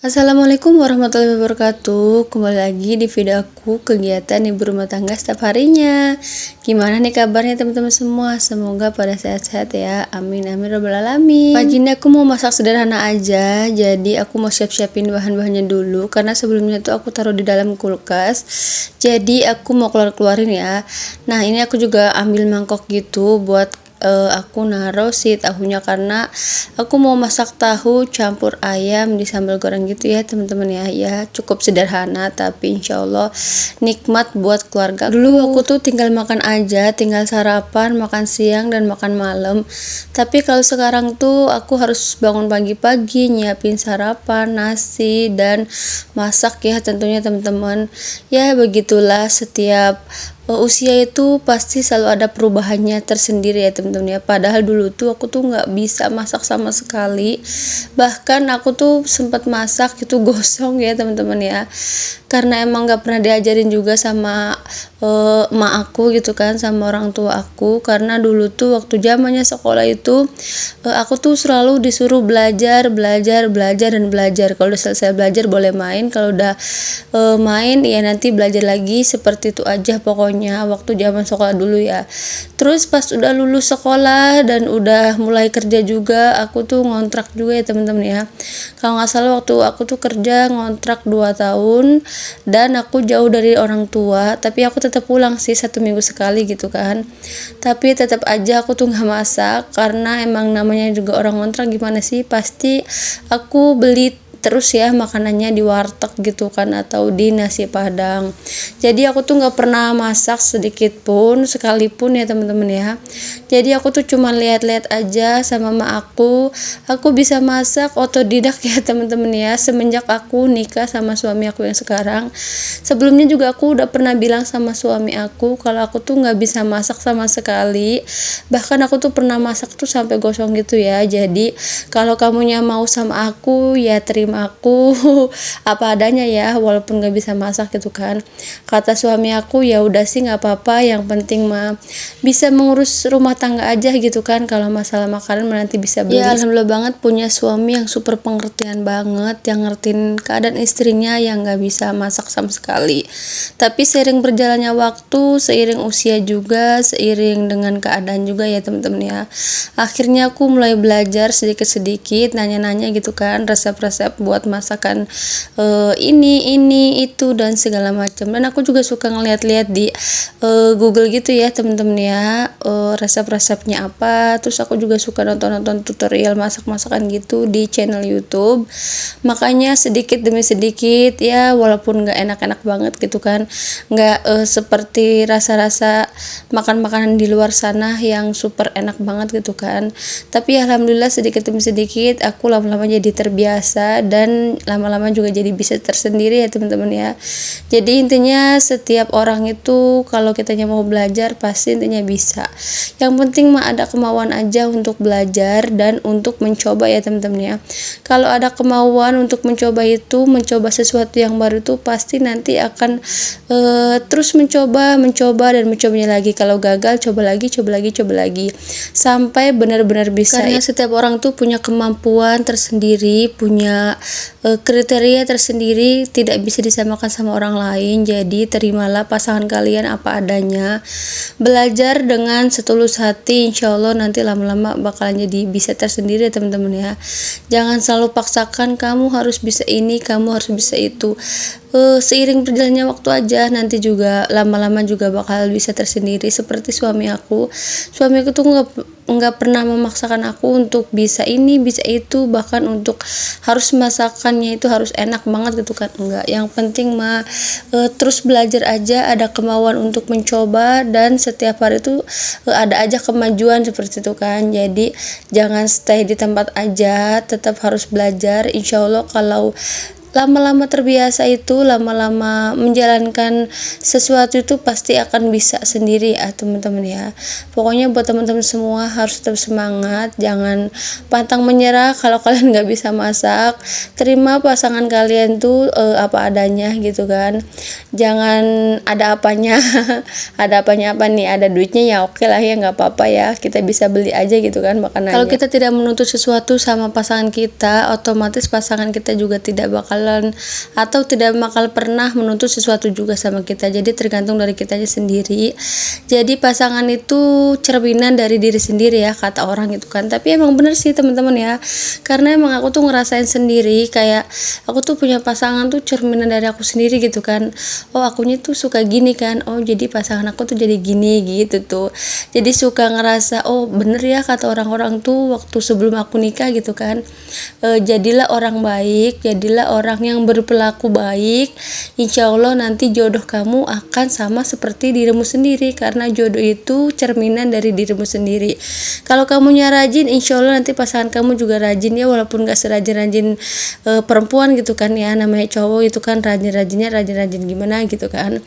Assalamualaikum warahmatullahi wabarakatuh. Kembali lagi di video aku kegiatan ibu rumah tangga setiap harinya. Gimana nih kabarnya teman-teman semua? Semoga pada sehat-sehat ya. Amin amin robbal alamin. Pagi ini aku mau masak sederhana aja. Jadi aku mau siap-siapin bahan-bahannya dulu karena sebelumnya tuh aku taruh di dalam kulkas. Jadi aku mau keluarin ya. Nah, ini aku juga ambil mangkok gitu buat aku naruh si tahunya karena aku mau masak tahu campur ayam di sambal goreng gitu ya teman-teman ya cukup sederhana tapi insya Allah nikmat buat keluarga. Dulu aku tuh tinggal makan aja, tinggal sarapan, makan siang dan makan malam, tapi kalau sekarang tuh aku harus bangun pagi-pagi nyiapin sarapan, nasi dan masak ya tentunya teman-teman. Ya begitulah setiap usia itu pasti selalu ada perubahannya tersendiri ya teman-teman ya. Padahal dulu tuh aku tuh nggak bisa masak sama sekali, bahkan aku tuh sempat masak itu gosong ya teman-teman ya, karena emang nggak pernah diajarin juga sama emak aku gitu kan, sama orang tua aku. Karena dulu tuh waktu zamannya sekolah itu aku tuh selalu disuruh belajar dan belajar. Kalau udah selesai belajar boleh main, kalau udah main ya nanti belajar lagi, seperti itu aja pokoknya waktu zaman sekolah dulu ya. Terus pas udah lulus sekolah dan udah mulai kerja juga, aku tuh ngontrak juga ya teman-teman ya. Kalau nggak salah waktu aku tuh kerja ngontrak 2 tahun dan aku jauh dari orang tua, tapi aku tetap pulang sih 1 minggu sekali gitu kan. Tapi tetap aja aku tuh nggak masak karena emang namanya juga orang ngontrak, gimana sih, pasti aku beli terus ya makanannya di warteg gitu kan atau di nasi padang. Jadi aku tuh nggak pernah masak sedikit pun sekalipun ya teman-teman ya. Jadi aku tuh cuma lihat-lihat aja sama mak aku bisa masak otodidak ya teman-teman ya, semenjak aku nikah sama suami aku yang sekarang. Sebelumnya juga aku udah pernah bilang sama suami aku kalau aku tuh nggak bisa masak sama sekali, bahkan aku tuh pernah masak tuh sampai gosong gitu ya. Jadi kalau kamunya mau sama aku ya terima aku apa adanya ya, walaupun gak bisa masak gitu kan. Kata suami aku ya udah sih nggak apa-apa, yang penting mah bisa mengurus rumah tangga aja gitu kan. Kalau masalah makanan nanti bisa beli. Ya alhamdulillah banget punya suami yang super pengertian banget, yang ngertiin keadaan istrinya yang nggak bisa masak sama sekali. Tapi seiring berjalannya waktu, seiring usia juga, seiring dengan keadaan juga ya teman-teman ya, akhirnya aku mulai belajar sedikit-sedikit, nanya-nanya gitu kan resep-resep buat masakan ini itu dan segala macam. Dan aku juga suka ngeliat-liat di Google gitu ya teman-teman ya, resep-resepnya apa. Terus aku juga suka nonton-nonton tutorial masak-masakan gitu di channel YouTube. Makanya sedikit demi sedikit ya, walaupun nggak enak-enak banget gitu kan, nggak seperti rasa-rasa makan makanan di luar sana yang super enak banget gitu kan, tapi alhamdulillah sedikit demi sedikit aku lama-lama jadi terbiasa dan lama-lama juga jadi bisa tersendiri ya teman-teman ya. Jadi intinya setiap orang itu kalau kitanya mau belajar pasti intinya bisa, yang penting mah ada kemauan aja untuk belajar dan untuk mencoba ya teman-teman ya. Kalau ada kemauan untuk mencoba mencoba sesuatu yang baru itu pasti nanti akan terus mencoba dan mencobanya lagi. Kalau gagal coba lagi sampai benar-benar bisa. Karena setiap orang tuh punya kemampuan tersendiri, punya kriteria tersendiri, tidak bisa disamakan sama orang lain. Jadi terimalah pasangan kalian apa adanya, belajar dengan setulus hati, insya Allah nanti lama-lama bakalan jadi bisa tersendiri ya teman-teman ya. Jangan selalu paksakan kamu harus bisa ini, kamu harus bisa itu. Seiring berjalannya waktu aja nanti juga lama-lama juga bakal bisa tersendiri. Seperti suami aku tuh nggak pernah memaksakan aku untuk bisa ini bisa itu, bahkan untuk harus masakannya itu harus enak banget gitu kan, enggak. Yang penting mah terus belajar aja, ada kemauan untuk mencoba, dan setiap hari itu ada aja kemajuan seperti itu kan. Jadi jangan stay di tempat aja, tetap harus belajar. Insya Allah kalau lama-lama terbiasa itu, lama-lama menjalankan sesuatu itu pasti akan bisa sendiri ya teman-teman ya. Pokoknya buat teman-teman semua harus tetap semangat, jangan pantang menyerah kalau kalian nggak bisa masak. Terima pasangan kalian tuh apa adanya gitu kan, jangan ada apanya ada apanya apa nih, ada duitnya ya oke lah ya, nggak apa-apa ya, kita bisa beli aja gitu kan makanannya. Kalau kita tidak menuntut sesuatu sama pasangan kita, otomatis pasangan kita juga tidak bakalan atau tidak bakal pernah menuntut sesuatu juga sama kita. Jadi tergantung dari kitanya sendiri. Jadi pasangan itu cerminan dari diri sendiri ya, kata orang gitu kan. Tapi emang bener sih teman-teman ya, karena emang aku tuh ngerasain sendiri, kayak aku tuh punya pasangan tuh cerminan dari aku sendiri gitu kan. Oh akunya tuh suka gini kan, oh jadi pasangan aku tuh jadi gini gitu tuh. Jadi suka ngerasa oh bener ya kata orang-orang tuh waktu sebelum aku nikah gitu kan. Jadilah orang baik, jadilah orang yang berperilaku baik, insya Allah nanti jodoh kamu akan sama seperti dirimu sendiri, karena jodoh itu cerminan dari dirimu sendiri. Kalau kamunya rajin, insya Allah nanti pasangan kamu juga rajin ya, walaupun gak serajin-rajin perempuan gitu kan ya, namanya cowok itu kan rajin-rajinnya rajin-rajin gimana gitu kan.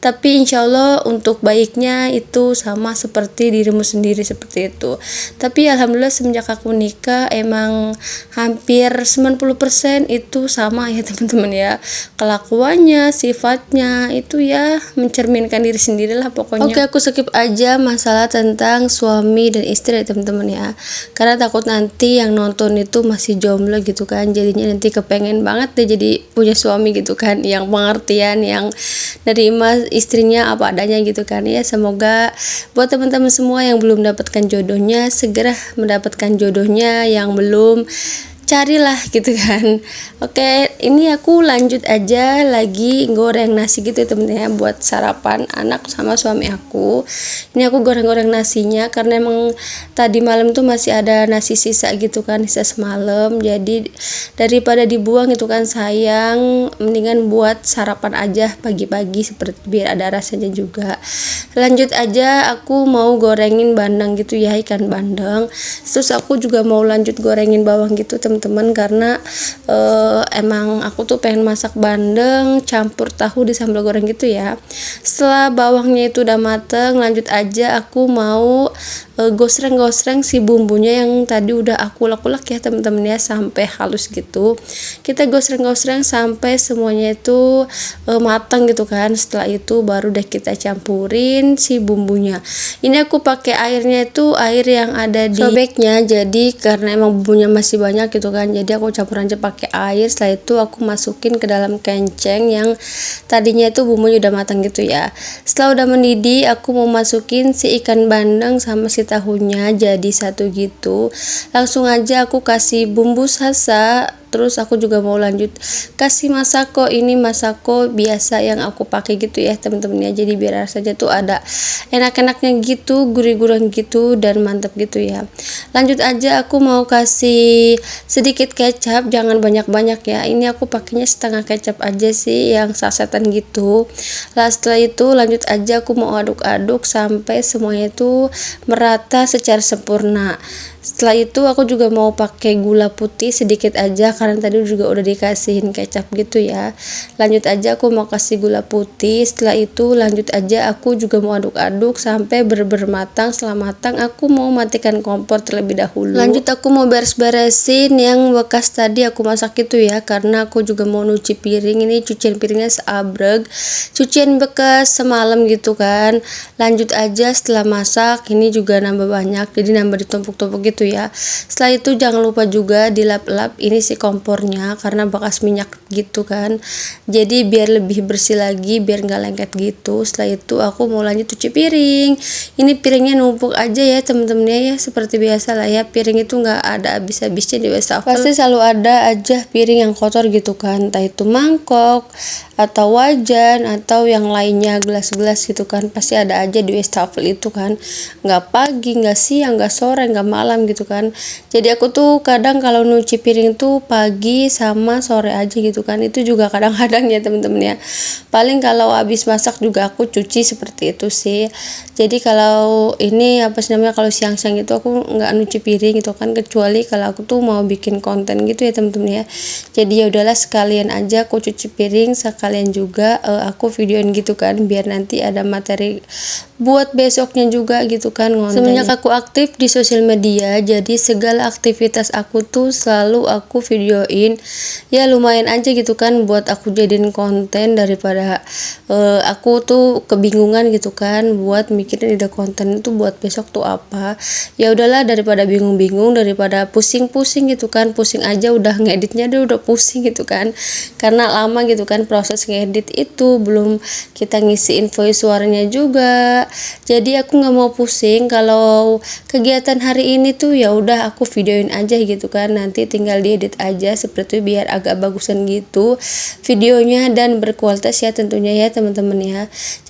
Tapi insya Allah untuk baiknya itu sama seperti dirimu sendiri, seperti itu. Tapi alhamdulillah semenjak aku nikah emang hampir 90% itu sama ya teman-teman ya, kelakuannya, sifatnya itu ya mencerminkan diri sendiri lah pokoknya. Oke, aku skip aja masalah tentang suami dan istri ya teman-teman ya, karena takut nanti yang nonton itu masih jomblo gitu kan, jadinya nanti kepengen banget deh jadi punya suami gitu kan, yang pengertian, yang nerima istrinya apa adanya gitu kan ya. Semoga buat teman-teman semua yang belum mendapatkan jodohnya segera mendapatkan jodohnya, yang belum carilah gitu kan. Oke, ini aku lanjut aja lagi goreng nasi gitu ya temen-temen ya, buat sarapan anak sama suami aku. Ini aku goreng-goreng nasinya karena emang tadi malam tuh masih ada nasi sisa gitu kan, sisa semalam. Jadi daripada dibuang gitu kan sayang, mendingan buat sarapan aja pagi-pagi seperti biar ada rasanya juga. Lanjut aja, aku mau gorengin bandeng gitu ya, ikan bandeng. Terus aku juga mau lanjut gorengin bawang gitu teman-teman, karena emang aku tuh pengen masak bandeng campur tahu di sambal goreng gitu ya. Setelah bawangnya itu udah mateng, lanjut aja aku mau gosreng-gosreng si bumbunya yang tadi udah aku ulek-ulek ya teman-teman ya, sampai halus gitu. Kita gosreng-gosreng sampai semuanya itu matang gitu kan. Setelah itu baru deh kita campurin si bumbunya. Ini aku pakai airnya itu air yang ada di sobeknya, jadi karena emang bumbunya masih banyak gitu kan, jadi aku campur aja pakai air. Setelah itu aku masukin ke dalam kenceng yang tadinya itu bumbunya udah matang gitu ya. Setelah udah mendidih, aku mau masukin si ikan bandeng sama si tahunya jadi satu gitu. Langsung aja aku kasih bumbu salsa. Terus aku juga mau lanjut kasih masako. Ini masako biasa yang aku pakai gitu ya teman-teman ya, jadi biar rasanya tuh ada enak-enaknya gitu, gurih-gurih gitu dan mantap gitu ya. Lanjut aja aku mau kasih sedikit kecap, jangan banyak-banyak ya. Ini aku pakainya setengah kecap aja sih, yang sasetan gitu. Lah setelah itu lanjut aja aku mau aduk-aduk sampai semuanya itu merata secara sempurna. Setelah itu aku juga mau pakai gula putih sedikit aja karena tadi juga udah dikasihin kecap gitu ya. Lanjut aja aku mau kasih gula putih. Setelah itu lanjut aja aku juga mau aduk-aduk sampai bener-bener matang. Setelah matang aku mau matikan kompor terlebih dahulu. Lanjut aku mau beres-beresin yang bekas tadi aku masak itu ya, karena aku juga mau nyuci piring. Ini cucian piringnya seabreg, cucian bekas semalam gitu kan. Lanjut aja setelah masak ini juga nambah banyak, jadi nambah ditumpuk-tumpuk gitu ya. Setelah itu jangan lupa juga dilap-lap ini si kompornya karena bekas minyak gitu kan, jadi biar lebih bersih lagi, biar nggak lengket gitu. Setelah itu aku mau lanjut cuci piring. Ini piringnya numpuk aja ya temen-temennya ya, seperti biasa lah ya, piring itu nggak ada habis-habisnya di wastafel, pasti selalu ada aja piring yang kotor gitu kan, entah itu mangkok atau wajan atau yang lainnya, gelas-gelas gitu kan, pasti ada aja di wastafel itu kan, nggak pagi, nggak siang, nggak sore, nggak malam malam gitu kan. Jadi aku tuh kadang kalau nyuci piring tuh pagi sama sore aja gitu kan, itu juga kadang-kadang ya temen-temen ya. Paling kalau habis masak juga aku cuci seperti itu sih. Jadi kalau ini apa sih namanya, kalau siang-siang itu aku nggak nyuci piring gitu kan, kecuali kalau aku tuh mau bikin konten gitu ya temen-temen ya. Jadi ya udahlah, sekalian aja aku cuci piring, sekalian juga aku videoin gitu kan, biar nanti ada materi buat besoknya juga gitu kan ngonten. Semenjak aku aktif di sosial media, jadi segala aktivitas aku tuh selalu aku videoin. Ya lumayan aja gitu kan buat aku jadiin konten, daripada aku tuh kebingungan gitu kan buat mikirin ide konten itu buat besok tuh apa. Ya udahlah, daripada bingung-bingung, daripada pusing-pusing gitu kan, pusing aja udah ngeditnya dia udah pusing gitu kan, karena lama gitu kan proses ngedit itu, belum kita ngisiin voice suaranya juga. Jadi aku nggak mau pusing. Kalau kegiatan hari ini tuh ya udah aku videoin aja gitu kan, nanti tinggal diedit aja seperti itu biar agak bagusan gitu videonya dan berkualitas ya tentunya ya teman-teman ya.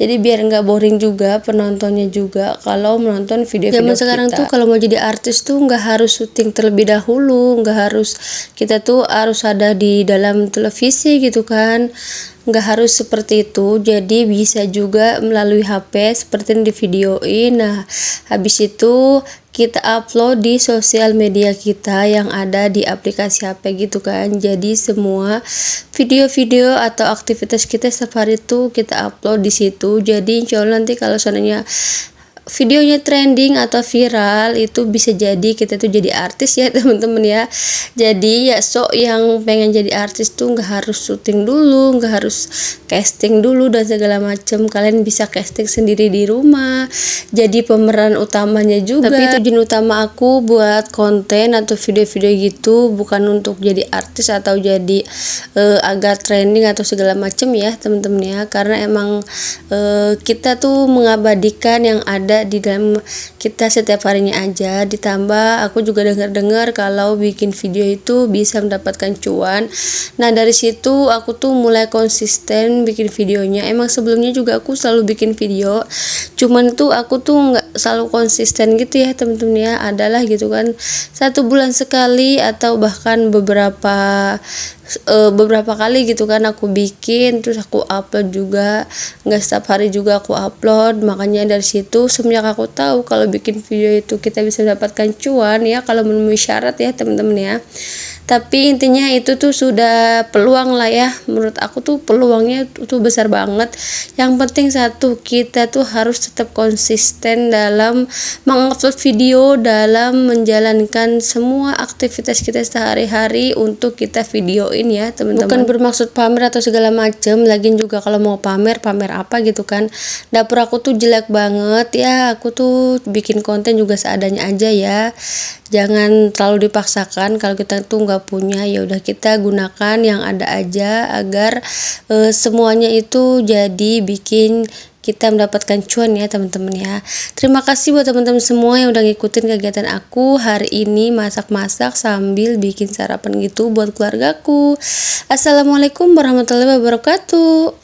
Jadi biar nggak boring juga penontonnya juga kalau menonton video-video kita. Sekarang tuh kalau mau jadi artis tuh nggak harus syuting terlebih dahulu, nggak harus kita tuh harus ada di dalam televisi gitu kan, nggak harus seperti itu. Jadi bisa juga melalui HP seperti yang di videoin. Nah habis itu kita upload di sosial media kita yang ada di aplikasi HP gitu kan. Jadi semua video-video atau aktivitas kita setiap hari itu kita upload di situ. Jadi insya Allah nanti kalau seandainya videonya trending atau viral, itu bisa jadi kita tuh jadi artis ya teman-teman ya. Jadi ya sok yang pengen jadi artis tuh nggak harus syuting dulu, nggak harus casting dulu dan segala macem. Kalian bisa casting sendiri di rumah, jadi pemeran utamanya juga. Tapi tujuan utama aku buat konten atau video-video gitu bukan untuk jadi artis atau jadi agar trending atau segala macem ya teman-teman ya, karena emang kita tuh mengabadikan yang ada di dalam kita setiap harinya aja. Ditambah aku juga dengar-dengar kalau bikin video itu bisa mendapatkan cuan. Nah dari situ aku tuh mulai konsisten bikin videonya. Emang sebelumnya juga aku selalu bikin video, cuman tuh aku tuh nggak selalu konsisten gitu ya temen-temen ya. Adalah gitu kan 1 bulan sekali atau bahkan beberapa kali gitu kan aku bikin, terus aku upload juga, nggak setiap hari juga aku upload. Makanya dari situ semenjak aku tahu kalau bikin video itu kita bisa mendapatkan cuan ya, kalau memenuhi syarat ya teman-teman ya. Tapi intinya itu tuh sudah peluang lah ya, menurut aku tuh peluangnya tuh besar banget. Yang penting satu, kita tuh harus tetap konsisten dalam mengupload video, dalam menjalankan semua aktivitas kita sehari-hari untuk kita videoin ya teman-teman. Bukan bermaksud pamer atau segala macem. Lagian juga kalau mau pamer apa gitu kan, dapur aku tuh jelek banget ya, aku tuh bikin konten juga seadanya aja ya. Jangan terlalu dipaksakan. Kalau kita tuh nggak punya, ya udah kita gunakan yang ada aja agar semuanya itu jadi bikin kita mendapatkan cuan ya teman-teman ya. Terima kasih buat teman-teman semua yang udah ngikutin kegiatan aku hari ini, masak-masak sambil bikin sarapan gitu buat keluargaku. Assalamualaikum warahmatullahi wabarakatuh.